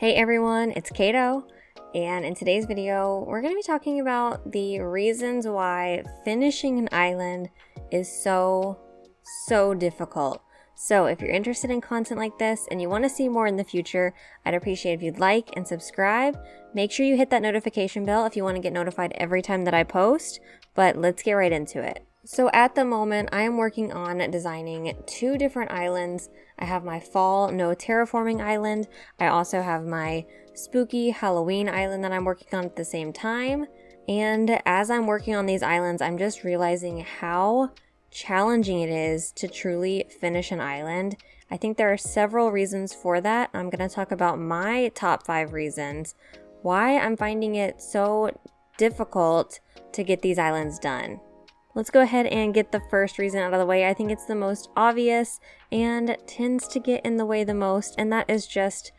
Hey everyone, it's Caito, and in today's video, we're going to be talking about the reasons why finishing an island is so difficult. So if you're interested in content like this and you want to see more in the future, I'd appreciate if you'd like and subscribe. Make sure you hit that notification bell if you want to get notified every time that I post, but let's get right into it. So at the moment, I am working on designing 2 different islands. I have my fall no terraforming island. I also have my spooky Halloween island that I'm working on at the same time. And as I'm working on these islands, I'm just realizing how challenging it is to truly finish an island. I think there are several reasons for that. I'm going to talk about my top 5 reasons why I'm finding it so difficult to get these islands done. Let's go ahead and get the first reason out of the way. I think it's the most obvious and tends to get in the way the most, and that is just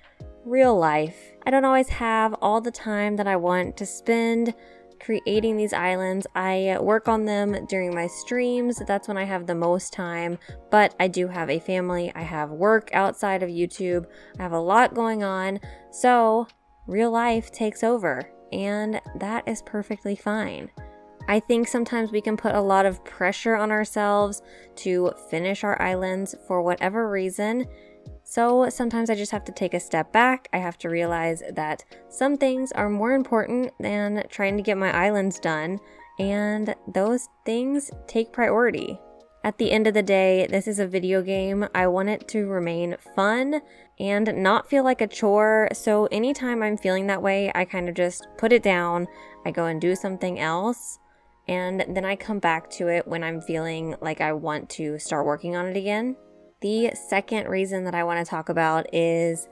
real life. I don't always have all the time that I want to spend creating these islands. I work on them during my streams. That's when I have the most time, but I do have a family. I have work outside of YouTube. I have a lot going on, so real life takes over, and that is perfectly fine. I think sometimes we can put a lot of pressure on ourselves to finish our islands for whatever reason. So sometimes I just have to take a step back. I have to realize that some things are more important than trying to get my islands done, and those things take priority. At the end of the day, this is a video game. I want it to remain fun and not feel like a chore. So anytime I'm feeling that way, I kind of just put it down. I go and do something else. And then I come back to it when I'm feeling like I want to start working on it again. The second reason that I want to talk about is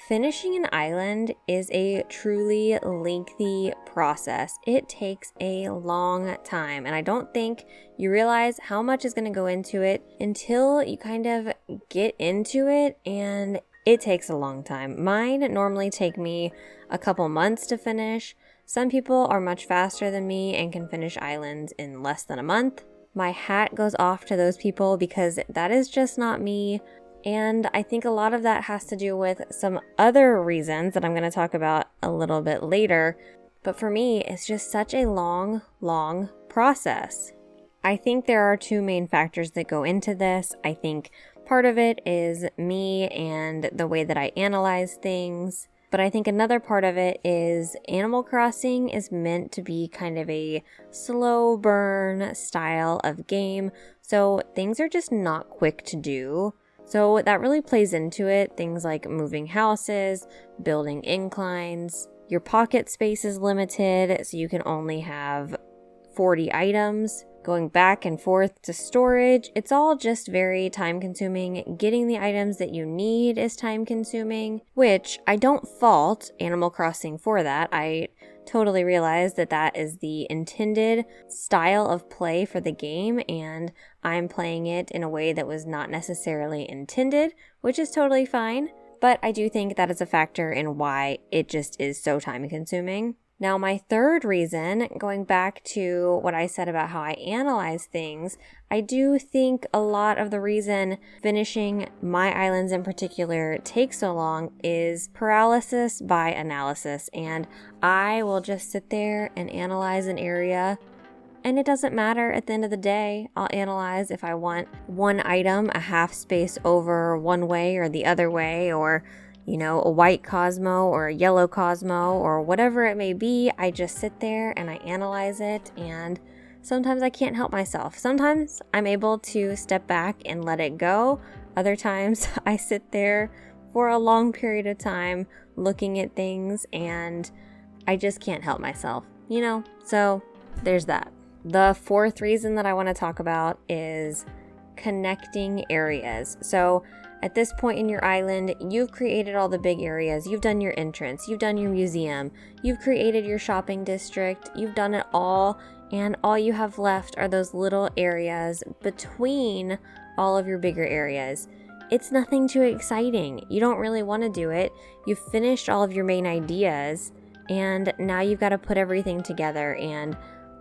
finishing an island is a truly lengthy process. It takes a long time, and I don't think you realize how much is going to go into it until you kind of get into it, and it takes a long time. Mine normally take me a couple months to finish. Some people are much faster than me and can finish islands in less than a month. My hat goes off to those people because that is just not me. And I think a lot of that has to do with some other reasons that I'm going to talk about a little bit later. But for me, it's just such a long process. I think there are 2 main factors that go into this. I think part of it is me and the way that I analyze things. But I think another part of it is Animal Crossing is meant to be kind of a slow burn style of game. So things are just not quick to do. So that really plays into it. Things like moving houses, building inclines. Your pocket space is limited, so you can only have 40 items. Going back and forth to storage, it's all just very time consuming. Getting the items that you need is time consuming, which I don't fault Animal Crossing for that. I totally realize that that is the intended style of play for the game, and I'm playing it in a way that was not necessarily intended, which is totally fine. But I do think that is a factor in why it just is so time consuming. Now, my third reason, going back to what I said about how I analyze things, I do think a lot of the reason finishing my islands in particular takes so long is paralysis by analysis. And I will just sit there and analyze an area, and it doesn't matter at the end of the day. I'll analyze if I want one item a half space over one way or the other way, or a white Cosmo or a yellow Cosmo or whatever it may be. I just sit there and I analyze it, and sometimes I can't help myself. Sometimes I'm able to step back and let it go. Other times I sit there for a long period of time looking at things and I just can't help myself, So there's that. The fourth reason that I want to talk about is connecting areas. So at this point in your island, you've created all the big areas. You've done your entrance. You've done your museum. You've created your shopping district. You've done it all. And all you have left are those little areas between all of your bigger areas. It's nothing too exciting. You don't really want to do it. You've finished all of your main ideas, and now you've got to put everything together. And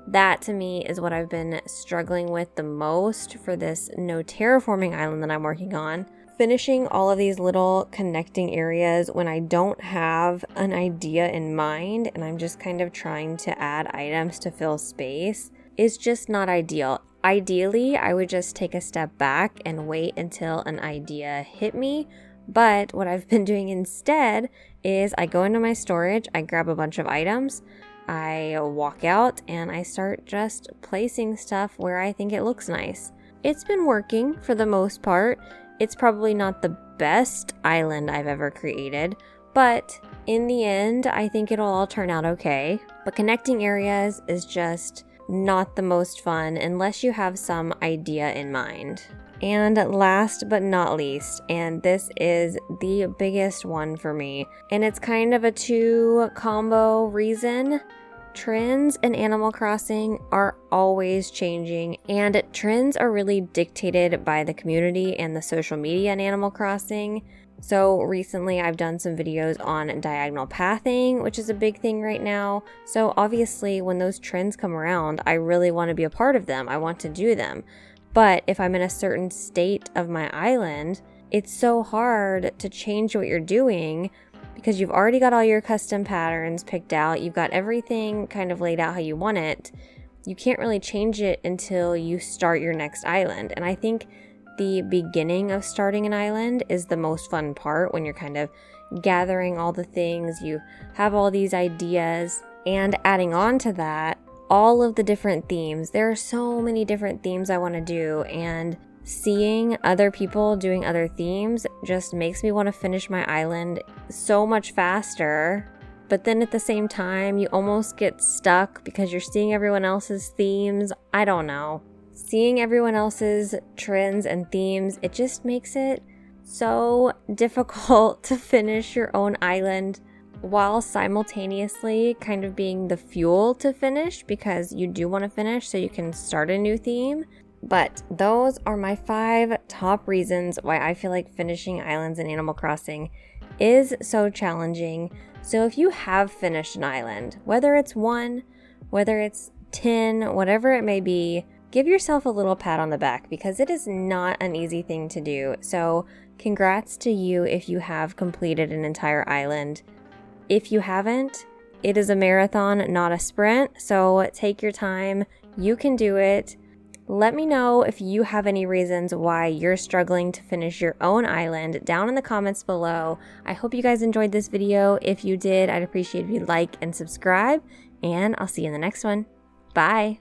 that to me is what I've been struggling with the most for this no terraforming island that I'm working on. finishing all of these little connecting areas when I don't have an idea in mind and I'm just kind of trying to add items to fill space is just not ideal. Ideally, I would just take a step back and wait until an idea hit me. But what I've been doing instead is I go into my storage, I grab a bunch of items, I walk out, and I start just placing stuff where I think it looks nice. It's been working for the most part. It's probably not the best island I've ever created, but in the end, I think it'll all turn out okay. But connecting areas is just not the most fun unless you have some idea in mind. And last but not least, and this is the biggest one for me, and it's kind of a two combo reason. Trends in Animal Crossing are always changing, and trends are really dictated by the community and the social media in Animal Crossing. So recently I've done some videos on diagonal pathing, which is a big thing right now. So obviously when those trends come around, I really want to be a part of them. I want to do them. But if I'm in a certain state of my island, it's so hard to change what you're doing because you've already got all your custom patterns picked out. You've got everything kind of laid out how you want it. You can't really change it until you start your next island. And I think the beginning of starting an island is the most fun part when you're kind of gathering all the things. You have all these ideas, and adding on to that, all of the different themes. There are so many different themes I want to do, and seeing other people doing other themes just makes me want to finish my island so much faster. But then at the same time, you almost get stuck because you're seeing everyone else's themes. I don't know. Seeing everyone else's trends and themes, it just makes it so difficult to finish your own island while simultaneously kind of being the fuel to finish, because you do want to finish so you can start a new theme. But those are my 5 top reasons why I feel like finishing islands in Animal Crossing is so challenging. So if you have finished an island, whether it's 1, whether it's 10, whatever it may be, give yourself a little pat on the back because it is not an easy thing to do. So congrats to you if you have completed an entire island. If you haven't, it is a marathon, not a sprint. So take your time. You can do it. Let me know if you have any reasons why you're struggling to finish your own island down in the comments below. I hope you guys enjoyed this video. If you did, I'd appreciate if you like and subscribe, and I'll see you in the next one. Bye.